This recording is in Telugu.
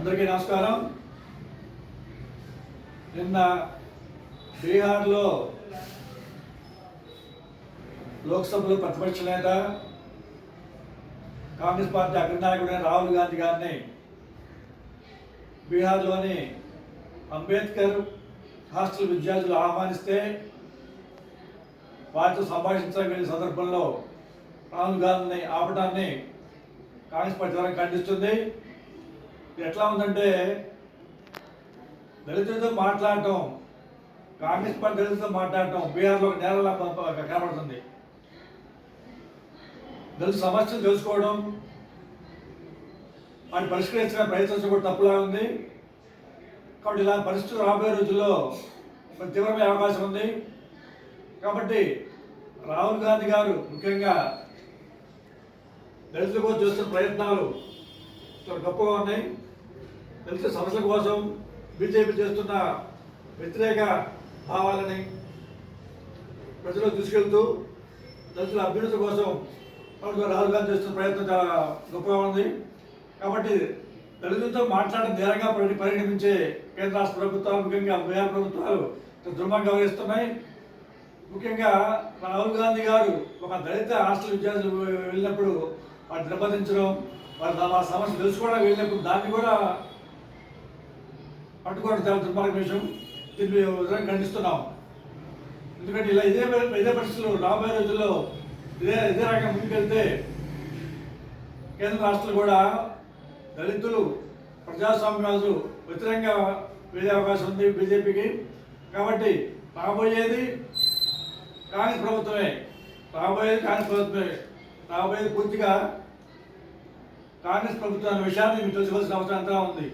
అందరికీ నమస్కారం. నిన్న బీహార్లో లోక్సభలో ప్రతిపక్ష నేత కాంగ్రెస్ పార్టీ అగ్రనాయకుడైన రాహుల్ గాంధీ గారిని బీహార్లోని అంబేద్కర్ హాస్టల్ విద్యార్థులు ఆహ్వానిస్తే వారితో సంభాషించడానికి వెళ్ళిన సందర్భంలో రాహుల్ గాంధీని ఆపడాన్ని కాంగ్రెస్ పార్టీ ఖండిస్తుంది. ఎట్లా ఉందంటే దళితులతో మాట్లాడటం, కాంగ్రెస్ పార్టీ దళితులతో మాట్లాడటం బీహార్లో ఒక నేరలా కనబడుతుంది. దళిత సమస్యలు తెలుసుకోవడం, వాటిని పరిష్కరించడానికి ప్రయత్నించడం కూడా తప్పులా ఉంది. కాబట్టి ఇలా పరిస్థితులు రాబోయే రోజుల్లో తీవ్రమైన అవకాశం ఉంది. కాబట్టి రాహుల్ గాంధీ గారు ముఖ్యంగా దళితుల కోసం చేస్తున్న ప్రయత్నాలు చాలా గొప్పగా ఉన్నాయి. దళిత సమస్యల కోసం బీజేపీ చేస్తున్న వ్యతిరేక భావాలని ప్రజలకు తీసుకెళ్తూ దళితుల అభ్యున్నతి కోసం రాహుల్ గాంధీ చేస్తున్న ప్రయత్నం చాలా గొప్పగా ఉంది. కాబట్టి దళితులతో మాట్లాడడం నేరంగా పరిగణించే కేంద్ర రాష్ట్ర ప్రభుత్వాలు, ముఖ్యంగా బీహార్ ప్రభుత్వాలు దుర్మార్గంగా వ్యవహరిస్తున్నాయి. ముఖ్యంగా రాహుల్ గాంధీ గారు ఒక దళిత హాస్టల్ విద్యార్థులు వెళ్ళినప్పుడు వాటిని నిర్బంధించడం, వారి సమస్య తెలుసుకోవడానికి వెళ్ళినప్పుడు దాన్ని కూడా పట్టుకోవడం చాలా దుర్మార్గ విషయం. దీన్ని ఖండిస్తున్నాం. ఎందుకంటే ఇలా ఇదే పరిస్థితులు రాబోయే రోజుల్లో ఇదే రకంగా ముందుకెళ్తే కేంద్ర రాష్ట్రాలు కూడా దళితులు ప్రజాస్వామ్యాలు వ్యతిరేకంగా వెళ్ళే అవకాశం ఉంది బీజేపీకి. కాబట్టి రాబోయేది కాంగ్రెస్ ప్రభుత్వమే, రాబోయేది పూర్తిగా కాంగ్రెస్ ప్రభుత్వం అనే విషయాన్ని మీకు తెలుసుకోవాల్సిన అవసరం ఎంతగా ఉంది.